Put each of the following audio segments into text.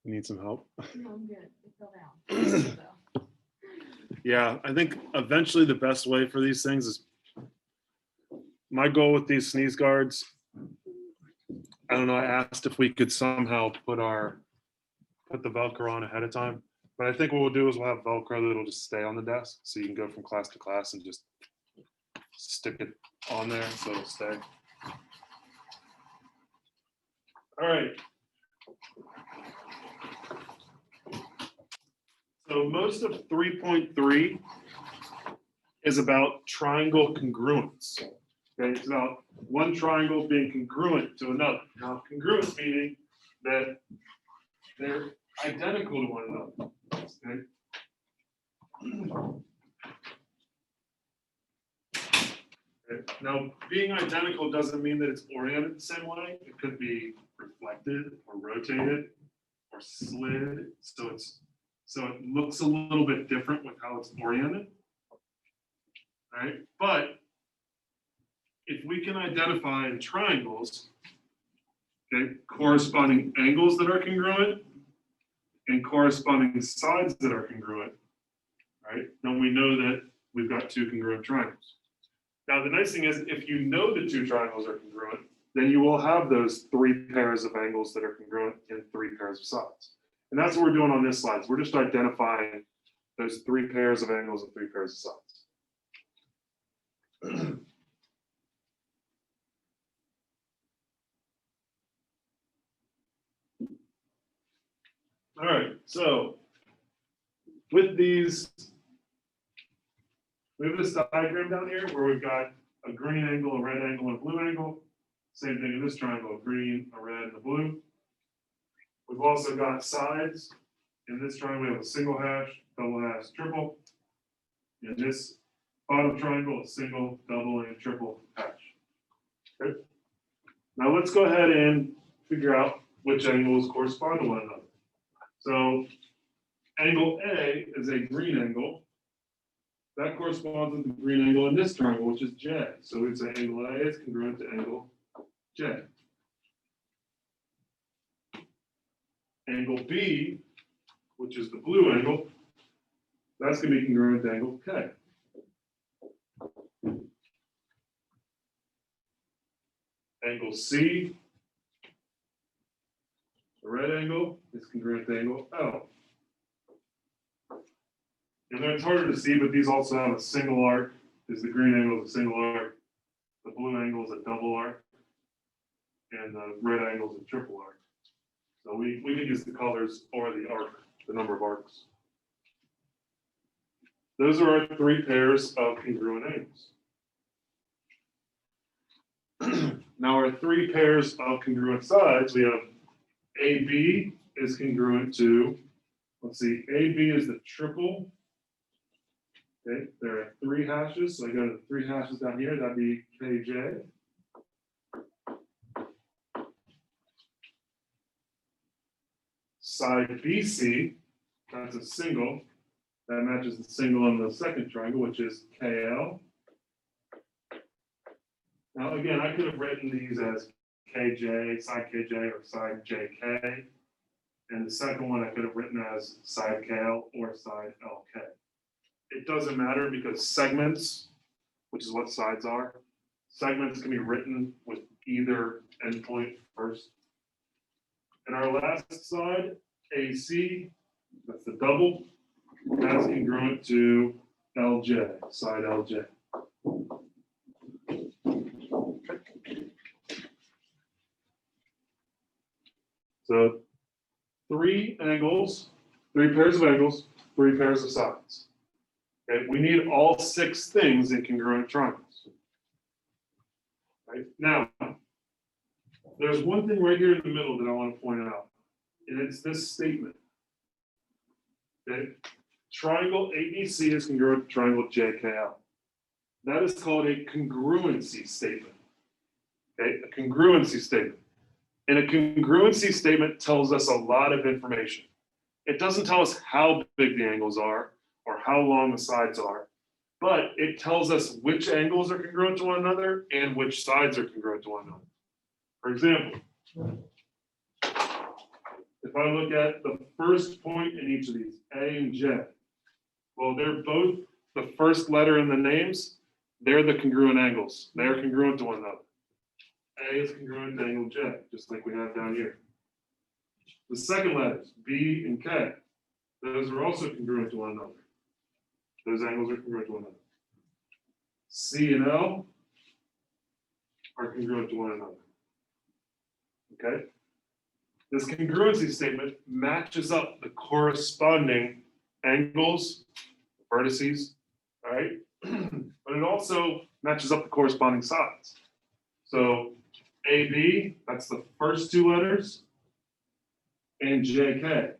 You need some help? No, I'm good. It fell down. So, Yeah, I think eventually the best way for these things is, my goal with these sneeze guards, I don't know, I asked if we could somehow put the Velcro on ahead of time. But I think what we'll do is we'll have Velcro that'll just stay on the desk, so you can go from class to class and just stick it on there so it'll stay. All right. So most of 3.3 is about triangle congruence. Okay, it's about one triangle being congruent to another. Now, congruence meaning that they're identical to one another. Okay. Okay. Now, being identical doesn't mean that it's oriented the same way. It could be reflected or rotated or slid. So it looks a little bit different with how it's oriented. All right, but if we can identify in triangles, okay, corresponding angles that are congruent and corresponding sides that are congruent, right? Then we know that we've got two congruent triangles. Now, the nice thing is, if you know the two triangles are congruent, then you will have those three pairs of angles that are congruent and three pairs of sides. And that's what we're doing on this slide. We're just identifying those three pairs of angles and three pairs of sides. All right, so with these, we have this diagram down here where we've got a green angle, a red angle, and a blue angle. Same thing in this triangle, a green, a red, and a blue. We've also got sides. In this triangle, we have a single hash, double hash, triple. In this bottom triangle, a single, double, and triple hash. Okay. Now let's go ahead and figure out which angles correspond to one another. So angle A is a green angle. That corresponds with the green angle in this triangle, which is J. So we'd say angle A is congruent to angle J. Angle B, which is the blue angle, that's going to be congruent to angle K. Angle C, the red angle, is congruent to angle L. And then it's harder to see, but these also have a single arc. Is the green angle is a single arc, the blue angle is a double arc, and the red angle is a triple arc. So we can use the colors or the arc, the number of arcs. Those are our three pairs of congruent angles. Now our three pairs of congruent sides, we have AB is congruent to, let's see, AB is the triple. Okay, there are three hashes, so I go to the three hashes down here, that'd be KJ. Side BC, that's a single, that matches the single on the second triangle, which is KL. Now again, I could have written these as KJ, side KJ, or side JK. And the second one I could have written as side KL or side LK. It doesn't matter because segments, which is what sides are, segments can be written with either endpoint first. And our last side, AC, that's the double, that's congruent to LJ, side LJ. So three angles, three pairs of angles, three pairs of sides. Okay, we need all six things in congruent triangles. Right now, there's one thing right here in the middle that I want to point out, and it's this statement. Okay, triangle ABC is congruent to triangle JKL. That is called a congruency statement. Okay, a congruency statement. And a congruency statement tells us a lot of information. It doesn't tell us how big the angles are or how long the sides are, but it tells us which angles are congruent to one another and which sides are congruent to one another. For example, if I look at the first point in each of these, A and J, well, they're both the first letter in the names, they're the congruent angles. They're congruent to one another. A is congruent to angle J, just like we have down here. The second letters, B and K, those are also congruent to one another. Those angles are congruent to one another. C and L are congruent to one another. Okay? This congruency statement matches up the corresponding angles, vertices, all right? But it also matches up the corresponding sides. So AB, that's the first two letters, and JK.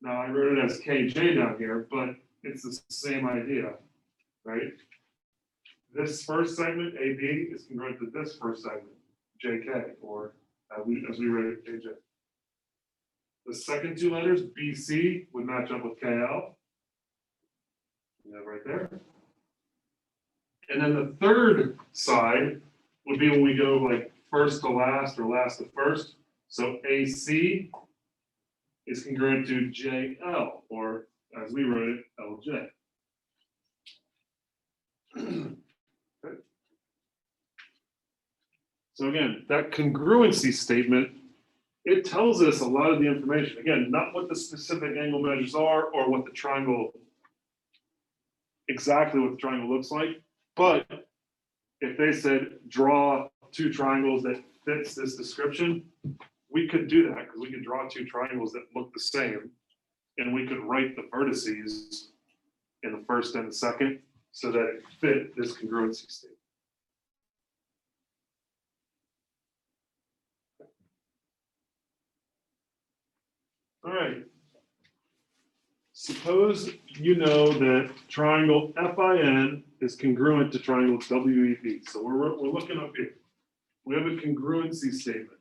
Now I wrote it as KJ down here, but it's the same idea, right? This first segment, AB, is congruent to this first segment, JK, or as we wrote it, KJ. The second two letters, BC, would match up with KL. You have right there. And then the third side would be when we go like first to last or last to first. So AC is congruent to JL, or as we wrote it, LJ. Okay. So again, that congruency statement, it tells us a lot of the information. Again, not what the specific angle measures are or what the triangle, exactly what the triangle looks like, but if they said draw two triangles that fits this description, we could do that because we could draw two triangles that look the same, and we could write the vertices in the first and the second so that it fit this congruency statement. All right. Suppose you know that triangle FIN is congruent to triangle WEB. So we're looking up here. We have a congruency statement.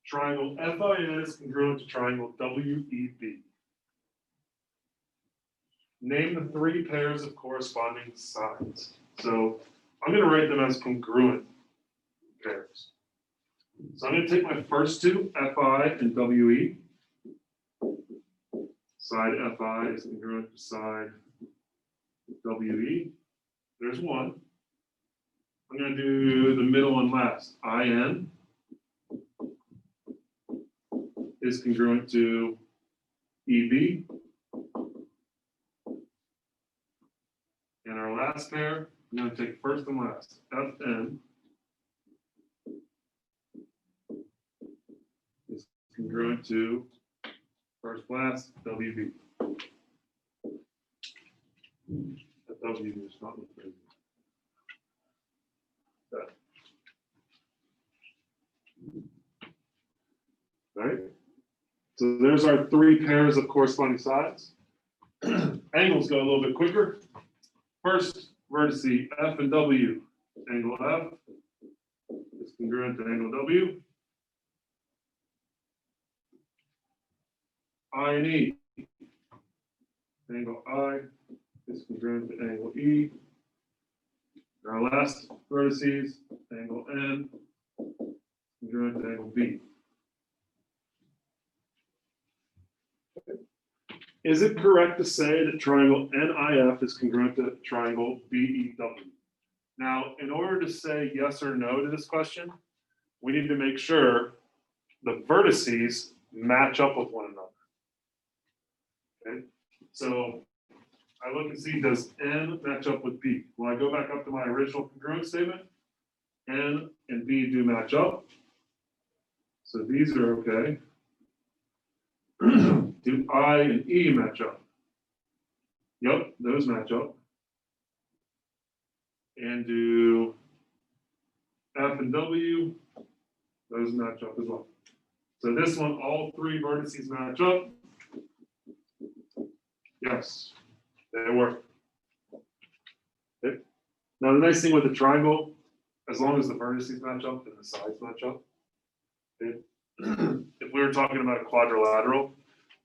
Triangle FIN is congruent to triangle WEB. Name the three pairs of corresponding sides. So I'm going to write them as congruent pairs. So I'm going to take my first two, FI and WE. Side FI is congruent to side WE. There's one. I'm going to do the middle and last. IN is congruent to EB. And our last pair, I'm going to take first and last. FN is congruent to first, last, WB. That WB is not look crazy. That. Right? So there's our three pairs of corresponding sides. Angles go a little bit quicker. First vertice F and W, angle F is congruent to angle W. I and E, angle I is congruent to angle E. Our last vertices, angle N, congruent to angle B. Is it correct to say that triangle NIF is congruent to triangle BEW? Now, in order to say yes or no to this question, we need to make sure the vertices match up with one another. Okay, so I look and see, does N match up with B? When I go back up to my original congruent statement, N and B do match up. So these are okay. Do I and E match up? Yep, those match up. And do F and W, those match up as well. So this one, all three vertices match up. Yes, they work. Okay. Now the nice thing with the triangle, as long as the vertices match up and the sides match up. Okay. If we were talking about a quadrilateral,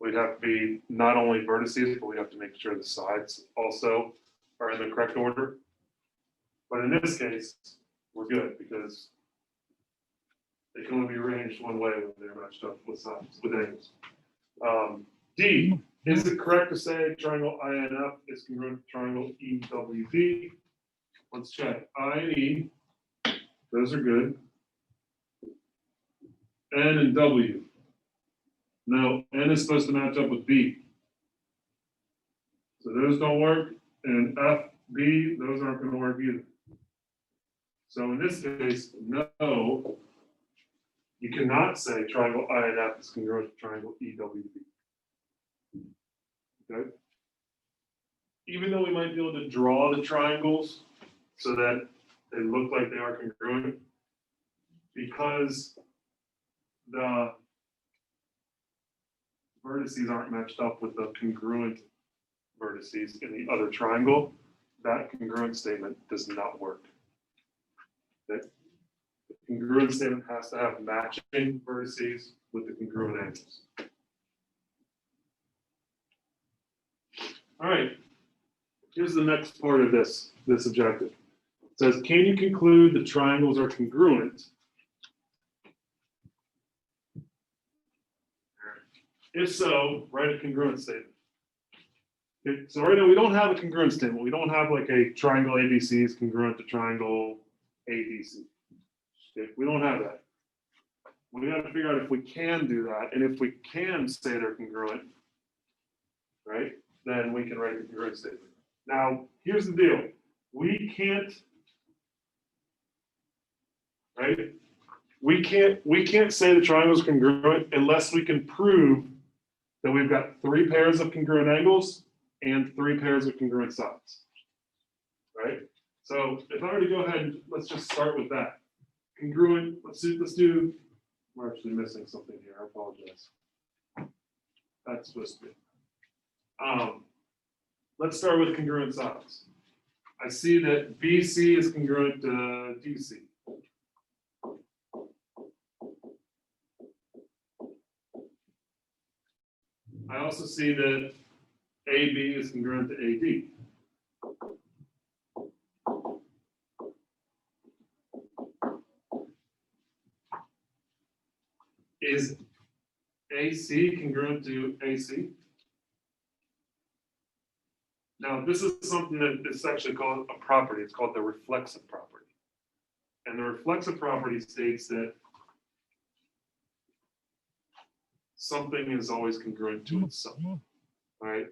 we'd have to be not only vertices, but we have to make sure the sides also are in the correct order. But in this case, we're good because They can only be arranged one way when they're matched up with sides, with angles. D, is it correct to say triangle INF is congruent to triangle EWP? Let's check. I and E, those are good. N and W. No, N is supposed to match up with B. So those don't work. And F, B, those aren't going to work either. So in this case, no, you cannot say triangle INF is congruent to triangle EWP. Okay? Even though we might be able to draw the triangles so that they look like they are congruent, because the vertices aren't matched up with the congruent vertices in the other triangle, that congruent statement does not work. Okay? The congruent statement has to have matching vertices with the congruent angles. All right, here's the next part of this objective. It says, can you conclude the triangles are congruent? If so, write a congruent statement. Okay, so right now we don't have a congruent statement. We don't have like a triangle ABC is congruent to triangle ABC. Okay, we don't have that. We got to figure out if we can do that, and if we can say they're congruent, right? Then we can write the congruent statement. Now, here's the deal. We can't, right? We can't say the triangle is congruent unless we can prove that we've got 3 pairs of congruent angles and 3 pairs of congruent sides, right? So if I were to go ahead and let's just start with that. Congruent, let's do, we're actually missing something here, I apologize. That's supposed to be. Let's start with congruent sides. I see that BC is congruent to DC. I also see that AB is congruent to AD. Is AC congruent to AC? Now, this is something that is actually called a property. It's called the reflexive property. And the reflexive property states that something is always congruent to itself, right?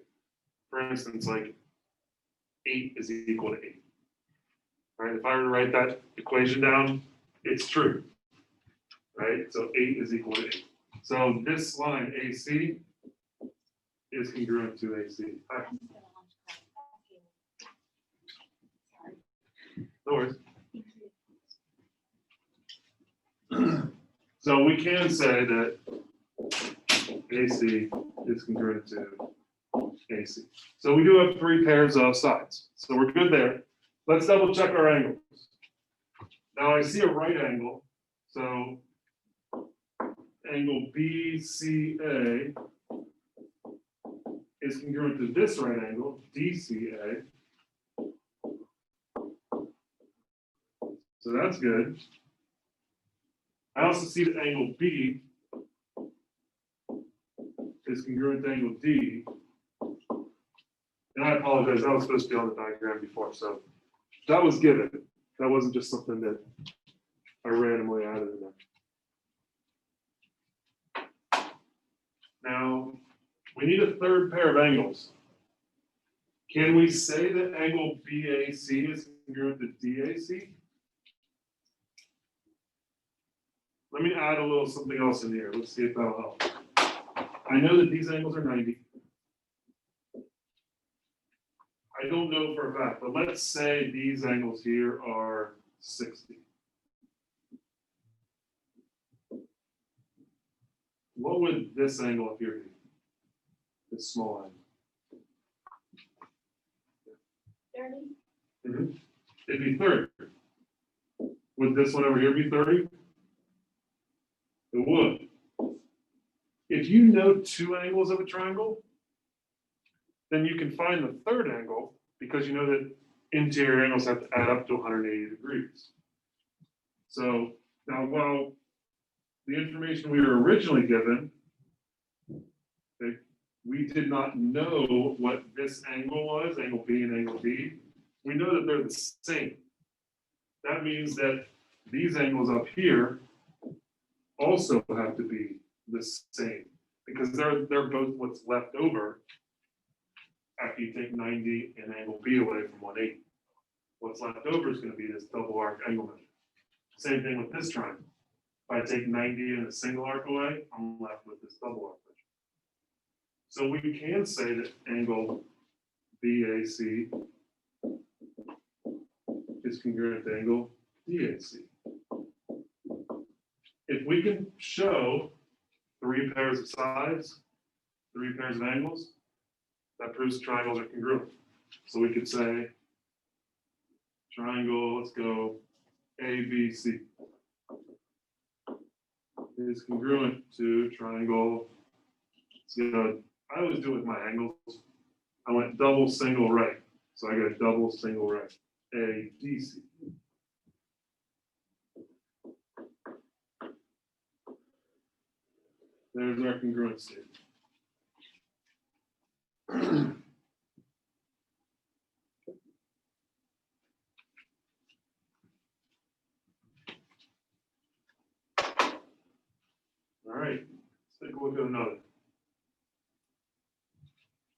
For instance, like 8 is equal to 8, right? If I were to write that equation down, it's true, right? So 8 is equal to 8. So this line AC is congruent to AC. No worries. So we can say that AC is congruent to AC. So we do have 3 pairs of sides. So we're good there. Let's double check our angles. Now I see a right angle. So angle BCA is congruent to this right angle, DCA. So that's good. I also see that angle B is congruent to angle D. And I apologize, that was supposed to be on the diagram before, so that was given. That wasn't just something that I randomly added in there. Now, we need a third pair of angles. Can we say that angle BAC is congruent to DAC? Let me add a little something else in here. Let's see if that'll help. I know that these angles are 90. I don't know for a fact, but let's say these angles here are 60. What would this angle up here be? This small angle. 30. Mm-hmm. It'd be 30. Would this one over here be 30? It would. If you know 2 angles of a triangle, then you can find the third angle because you know that interior angles have to add up to 180 degrees. So now, while the information we were originally given, okay, we did not know what this angle was, angle B and angle D. We know that they're the same. That means that these angles up here also have to be the same because they're both what's left over after you take 90 and angle B away from 180. What's left over is going to be this double arc angle measure. Same thing with this triangle. If I take 90 and a single arc away, I'm left with this double arc measure. So we can say that angle BAC is congruent to angle DAC. If we can show 3 pairs of sides, 3 pairs of angles, that proves triangles are congruent. So we could say triangle, let's go ABC, is congruent to triangle. So I always do it with my angles. I went double, single, right. So I got double, single, right. ADC. There's our congruent statement. All right, let's take a look at another.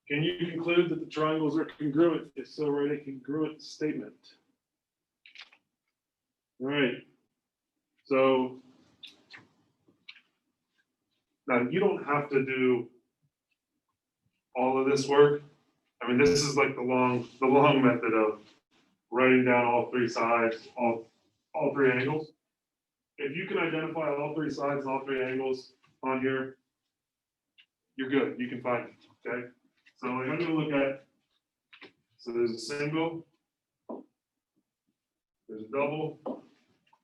Can you conclude that the triangles are congruent? If so, write a congruent statement. All right, so now you don't have to do all of this work. I mean, this is like the long method of writing down all 3 sides, all 3 angles. If you can identify all 3 sides and all 3 angles on here, you're good. You can find it. Okay. So I'm going to look at. So there's a single. There's a double.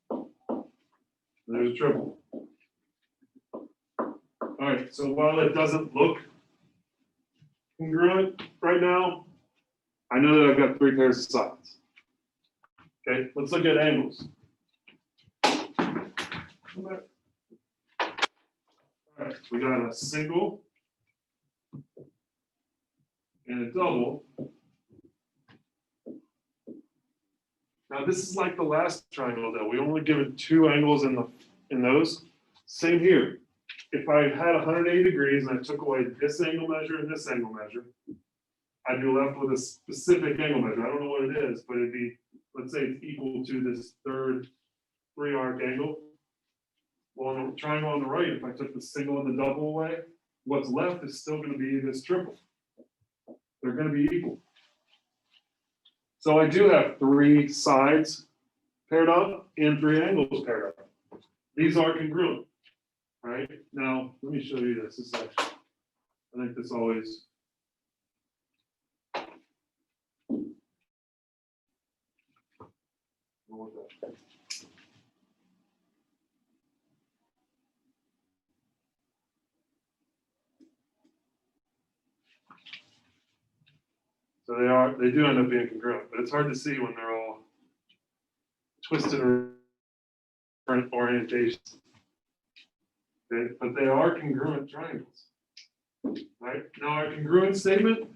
And there's a triple. All right. So while it doesn't look congruent right now, I know that I've got 3 pairs of sides. Okay. Let's look at angles. All right, we got a single and a double. Now this is like the last triangle though. We only given 2 angles in those. Same here. If I had 180 degrees and I took away this angle measure and this angle measure, I'd be left with a specific angle measure. I don't know what it is, but it'd be, let's say it's equal to this third 3 arc angle. Well, on the triangle on the right, if I took the single and the double away, what's left is still going to be this triple. They're going to be equal. So I do have 3 sides paired up and 3 angles paired up. These are congruent, right? Now, let me show you this. This is actually, I think this always. So they do end up being congruent, but it's hard to see when they're all twisted or different orientations. Okay, but they are congruent triangles. Right? Now our congruent statement,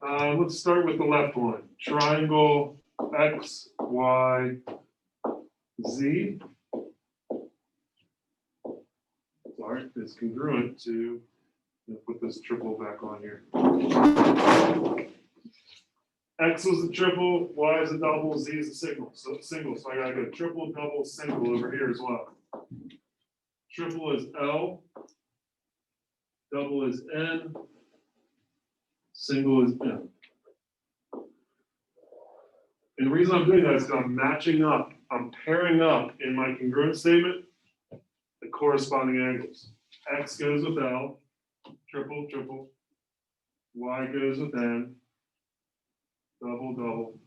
let's start with the left one. Triangle X, Y, Z. Sorry, is congruent to, put this triple back on here. X was the triple, Y is a double, Z is a single. So I gotta go triple, double, single over here as well. Triple is L, double is N, single is M. And the reason I'm doing that is because I'm matching up, I'm pairing up in my congruent statement the corresponding angles. X goes with L, triple, triple. Y goes with N, double, double.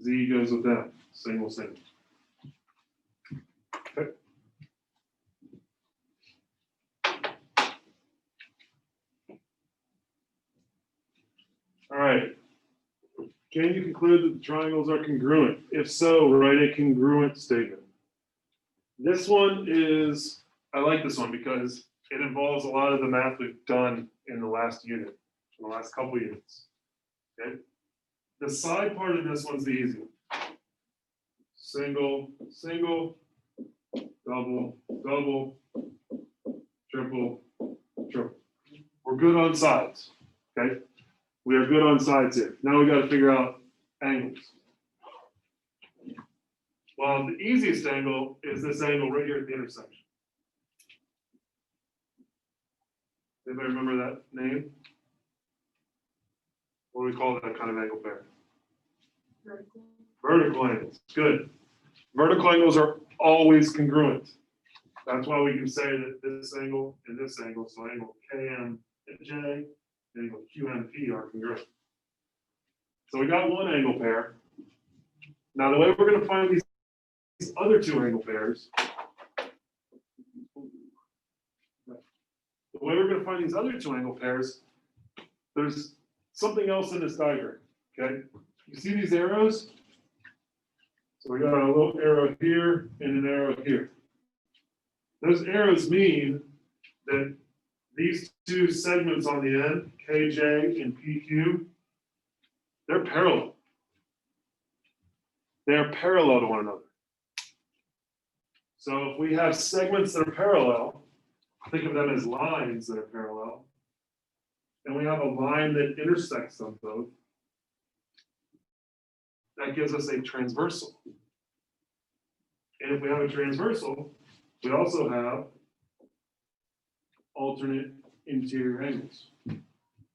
Z goes with M, single, single. Okay. All right. Can you conclude that the triangles are congruent? If so, write a congruent statement. This one is, I like this one because it involves a lot of the math we've done in the last unit, in the last couple units. Okay. The side part of this one's the easy one. Single, single, double, double, triple, triple. We're good on sides, okay? We are good on sides here. Now we got to figure out angles. Well, the easiest angle is this angle right here at the intersection. Anybody remember that name? What do we call that kind of angle pair? Vertical. Vertical angles. Good. Vertical angles are always congruent. That's why we can say that this angle and this angle, so angle KM and J, and angle QMP are congruent. So we got one angle pair. Now the way we're going to find these other two angle pairs, there's something else in this diagram, okay? You see these arrows? So we got a little arrow here and an arrow here. Those arrows mean that these two segments on the end, KJ and PQ, they're parallel. They are parallel to one another. So if we have segments that are parallel, think of them as lines that are parallel, and we have a line that intersects them both, that gives us a transversal. And if we have a transversal, we also have alternate interior angles.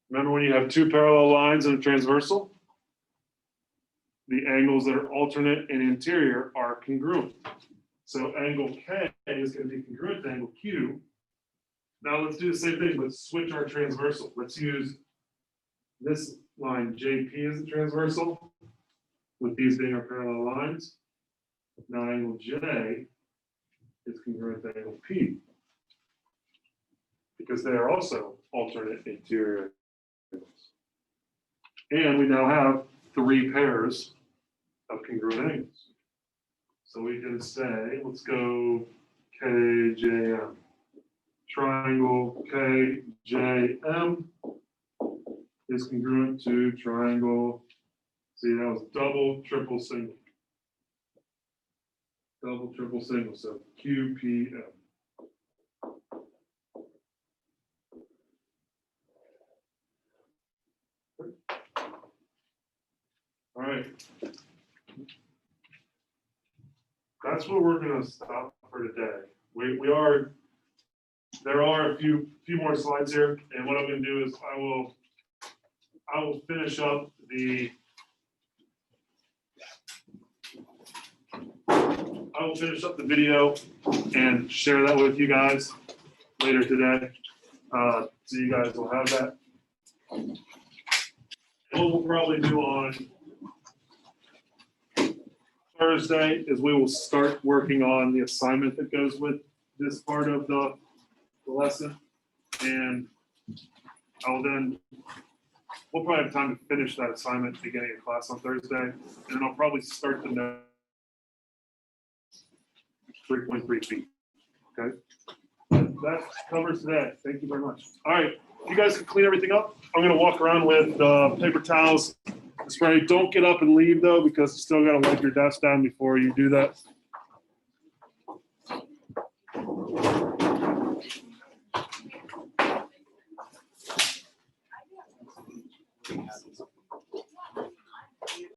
Remember when you have two parallel lines and a transversal? The angles that are alternate and interior are congruent. So angle K is going to be congruent to angle Q. Now let's do the same thing, but switch our transversal. Let's use this line JP as the transversal, with these being our parallel lines. Now angle J is congruent to angle P, because they are also alternate interior angles. And we now have three pairs of congruent angles. So we can say, let's go KJM. Triangle KJM is congruent to triangle, see, that was double, triple, single. Double, triple, single, so QPM. All right. That's where we're going to stop for today. There are a few more slides here, and what I'm going to do is I will finish up the video and share that with you guys later today. So you guys will have that. And what we'll probably do on Thursday is we will start working on the assignment that goes with this part of the lesson, and we'll probably have time to finish that assignment at the beginning of class on Thursday, and then I'll probably start the note 3.3 feet. Okay, that covers that. Thank you very much. All right, you guys can clean everything up. I'm going to walk around with paper towels, spray. Don't get up and leave though, because you still got to wipe your desk down before you do that.